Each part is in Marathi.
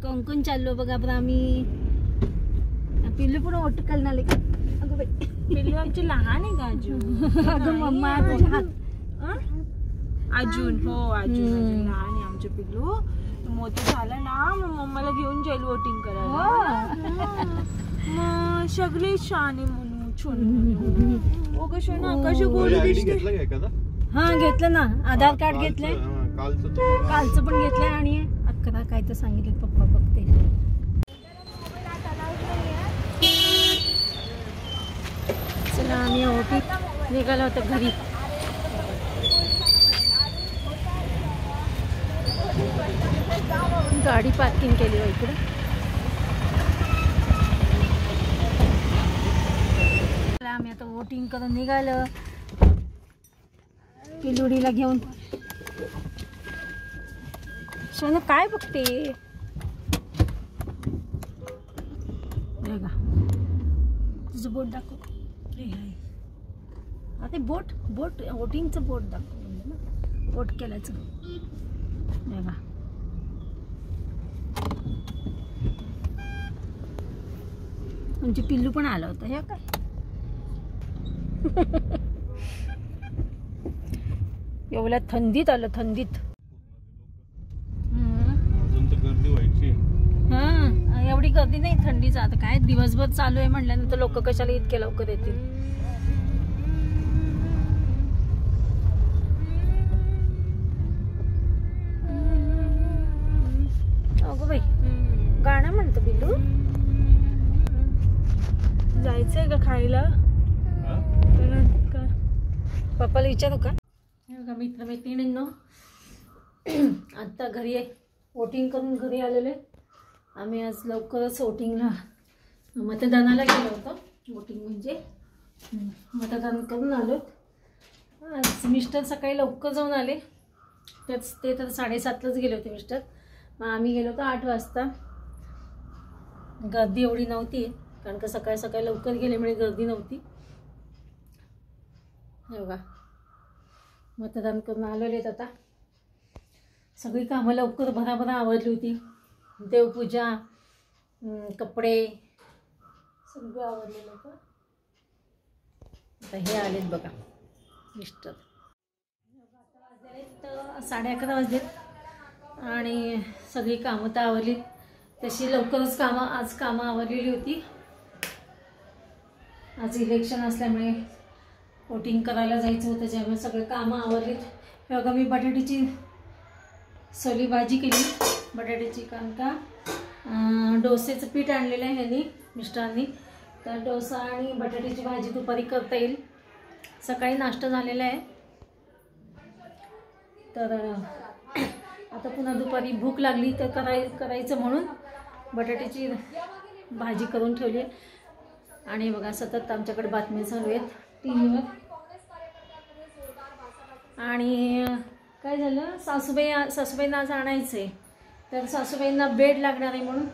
कोंकण चाललो बघा पण आम्ही पिल्लू पण ओटकल नाले का अगं बाई पिल्लू आमची लहान आहे का अजून? अगं मम्मा अजून हो अजून लहान आहे आमचे पिल्लू. मोठं झालं ना मग मम्माला घेऊन जाईल वोटिंग करायला. मग सगळे छान आहे म्हणून छोन ओ कशी ना कशी गोडी दिसते. हा घेतलं ना आधार कार्ड घेतलंय कालचं पण घेतलंय आणि अकरा काय तर सांगितलं पप्पा बघते. चला आम्ही ओटी निघालो होतो घरी. गाडी पार्किंग केली हो इकडे. आम्ही आता वोटिंग करून निघालो पिलुडीला घेऊन. सोनू काय बघते तुझं बोट दाखव. आता बोट बोट वोटिंगचं बोट दाखव बोट केल्याचं बघा. म्हणजे पिल्लू पण आलं होतं हे काय एवढ्या थंडीत आलं थंडीत. हा एवढी गर्दी नाही थंडीच. आता काय दिवसभर चालू आहे म्हटल्यानंतर लोक कशाला इतके लवकर येतील. अगं बाई गाणं म्हणतो बिल्लू. जायचंय का खायला? पप्पाला विचारू का? बघा मित्र मैत्रिणींनो आत्ता घरी आहे वोटिंग करून घरी आलेले. आम्ही आज लवकरच वोटिंगला मतदानाला गेलो होतो. वोटिंग म्हणजे मतदान करून आलो. आज मिस्टर सकाळी लवकर जाऊन आले. ते तर 7:30लाच गेले होते मिस्टर. मग आम्ही गेलो होतो 8 वाजता. गर्दी एवढी नव्हती कारण का सकाळी सकाळी लवकर गेल्यामुळे गर्दी नव्हती. हे बघा मतदान करून आलेले आहेत. आता सगळी कामं लवकर भराभरा आवरली होती. देवपूजा कपडे सगळं आवडलेलं होतं. आता हे आलेत बघा मिस्टर. आता वाजलेत 11:30 वाजलेत आणि सगळी कामं तर आवरली. तशी लवकरच आज कामं आवरलेली होती. आज इलेक्शन असल्यामुळे वोटिंग करायला जायचं होतं त्यामुळे सगळे कामं आवरलीत. हे बघा मी बटाट्याची सोली भाजी केली बटाट्याची कारण का डोसेचं पीठ आणलेलं आहे ह्यांनी मिस्टरांनी. तर डोसा आणि बटाट्याची भाजी दुपारी करता येईल. सकाळी नाश्ता झालेला आहे तर आता पुन्हा दुपारी भूक लागली तर करायचं म्हणून बटाट्याची भाजी करून ठेवली आहे. आणि बघा सतत आमच्याकडे बातम्या चालू आहेत टीव्हीवर. आणि काय झालं सासूबाईंना आज आणायचं आहे तर सासूबाईंना बेड लागणार आहे म्हणून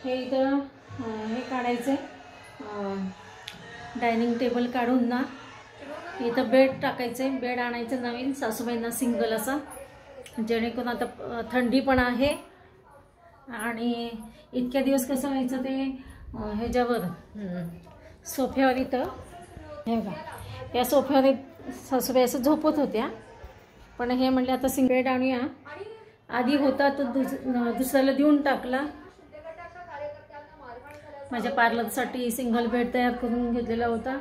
हे इथं हे काढायचं आहे डायनिंग टेबल काढून ना इथं बेड टाकायचं आहे. बेड आणायचं नवीन सासूबाईंना सिंगल असा जेणेकरून आता थंडी पण आहे. आणि इतक्या दिवस कसं व्हायचं ते ह्याच्यावर सोफ्यावर इथं हे बघा या सोफ्यावर सासूबाई असं झोपत होत्या. पण हे म्हटले आता सिंगल बेड आणूया. आधी होता तो दुसऱ्याला देऊन टाकला. माझ्या पार्लरसाठी सिंगल बेड तयार करून घेतलेला होता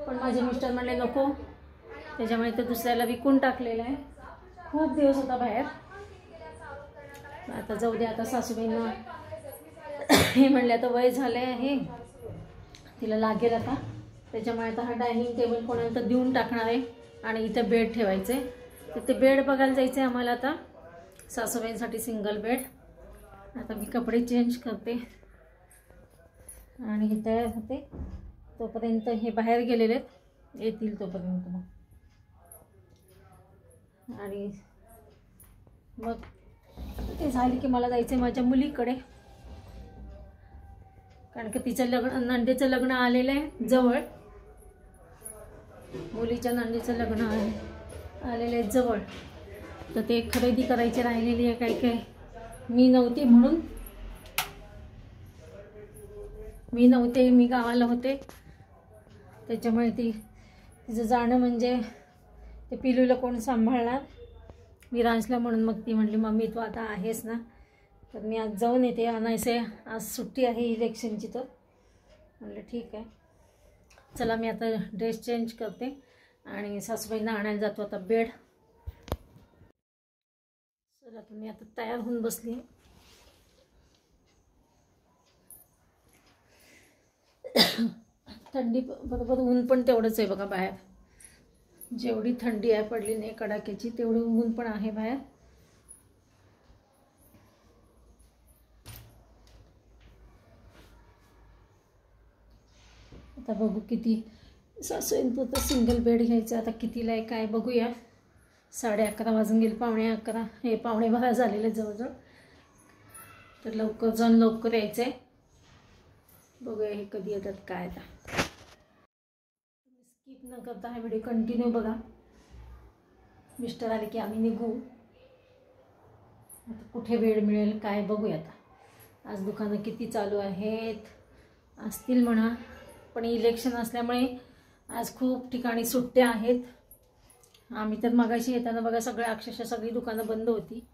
पण माझे मिस्टर म्हणले नको त्याच्यामुळे तो दुसऱ्याला विकून टाकलेला आहे. खूप दिवस होता बाहेर. आता जाऊ दे. आता सासूबाईंना हे म्हणले आता वय झालं आहे तिला लागेल आता त्याच्यामुळे आता हा डायनिंग टेबल कोणाला तर देऊन टाकणार आहे आणि इथं बेड ठेवायचे. तर ते बेड बघायला जायचं आहे आम्हाला आता सासूबाईंसाठी सिंगल बेड. आता मी कपडे चेंज करते आणि हे तयार होते तोपर्यंत हे बाहेर गेलेले येतील तोपर्यंत मग. आणि मग ते झाले की मला जायचं आहे माझ्या मुलीकडे कारण की तिचं लग्न नंदेचं लग्न आलेलं आहे जवळ. मुलीच्या नंदेचं लग्न आलेलं आहे जवळ तर ते खरेदी करायची राहिलेली आहे. काही मी नव्हती म्हणून मी नव्हते, मी गावाला होते, त्याच्यामुळे तिचं जाणं म्हणजे ते पिलूला कोण सांभाळणार, विरांशला. म्हणून मग ती म्हटली मम्मी तू आता आहेस ना, तर मी आज जाऊन येते, आणायचे आज सुट्टी आहे इलेक्शनची. तर म्हटलं ठीक आहे, चला मी आता ड्रेस चेंज करते आणि सासूबाईंना आणायला जातो आता बेड. चला तर मी आता तयार होऊन बसली. थंडी बरोबर ऊन पण तेवढंच आहे बघा बाहेर. जेवढी थंडी आहे पडली नाही कडाक्याची, तेवढं ऊन पण आहे बाहेर. आता बघू किती सासूंपुरतं सिंगल बेड घ्यायचं. आता कितीला आहे काय बघूया. 11:30 वाजून गेले, 11:45 हे 11:15 झालेले जवळजवळ. तर लवकर जाऊन लवकर यायचं आहे. बघूया हे कधी येतात काय. आता स्किप न करता हा व्हिडिओ कंटिन्यू बघा. मिस्टर आले की आम्ही निघू. आता कुठे वेळ मिळेल काय बघूया. आता आज दुकानं किती चालू आहेत, असतील म्हणा, पण इलेक्शन असल्यामुळे आज खूप ठिकाणी सुट्ट्या आहेत. आम्ही तर मगाशी येताना बघा सगळ्या अक्षरशः सगळी दुकानं बंद होती.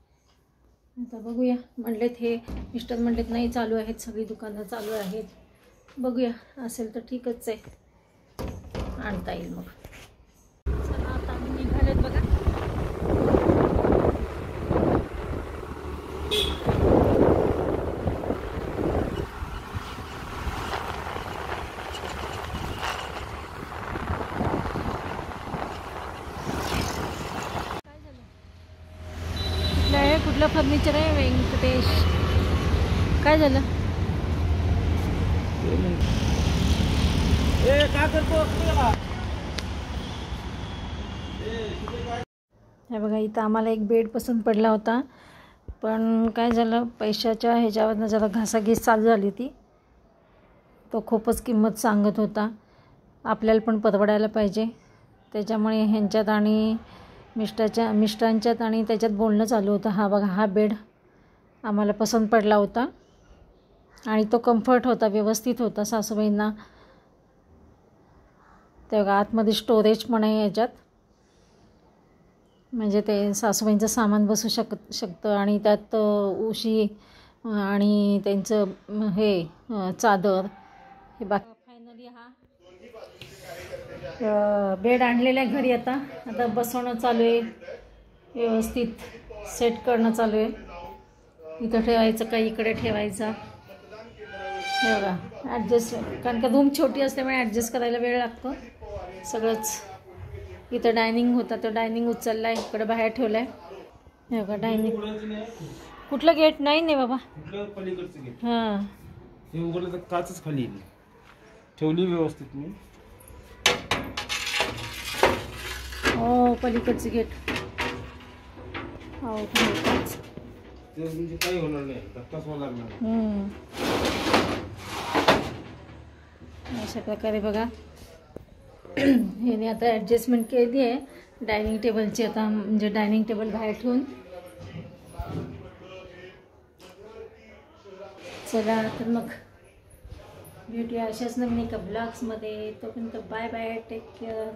आता बघूया. म्हणलेत हे मिस्टर म्हणलेत नाही चालू आहेत, सगळी दुकानं चालू आहेत. बघूया, असेल तर ठीकच आहे, आणता येईल मग. चला आता आम्ही निघालेत बघा. कुठलं फर्निचर आहे व्यंकटेश? काय झालं? हे बघा इथं आम्हाला एक बेड पसंत पडला होता, पण काय झालं पैशाच्या ह्याच्यावरनं जरा घासाघीस चालू झाली होती. तो खूपच किंमत सांगत होता. आपल्याला पण परवडायला पाहिजे, त्याच्यामुळे ह्यांच्यात आणि मिस्टरांच्यात आणि त्याच्यात बोलणं चालू होतं. हा बघा हा बेड आम्हाला पसंत पडला होता आणि तो कम्फर्ट होता, व्यवस्थित होता. सासूबाईंना तेव्हा आतमध्ये स्टोरेज पण आहे याच्यात, म्हणजे ते सासूबाईंचं सामान बसू शकतं आणि त्यात उशी आणि त्यांचं हे चादर हे बाकी. फायनली हा बेड आणलेला आहे घरी. आता बसवणं चालू आहे, व्यवस्थित सेट करणं चालू आहे. इथं ठेवायचं का इकडे ठेवायचं हे बघा. ॲडजस्ट, कारण का रूम छोटी असल्यामुळे ॲडजस्ट करायला वेळ लागतो सगळंच. इथं डायनिंग होता, तो डायनिंग उचलला आहे, इकडे बाहेर ठेवला आहे. हे बघा डायनिंग. कुठलं गेट? नाही बाबा, हां हे उघडलं तर काचच खाली ठेवली व्यवस्थित मी. हो पलीकडचे गेट. हो ते म्हणजे काही होणार नाही, धक्काच व्हायला लागणार. अशा प्रकारे बघा ह्याने आता ॲडजस्टमेंट केली आहे डायनिंग टेबलची. आता म्हणजे डायनिंग टेबल बाहेर ठेवून. चला तर मग भेटूया अशाच नवीन एका ब्लॉग्समध्ये. तोपर्यंत बाय बाय, टेक केअर.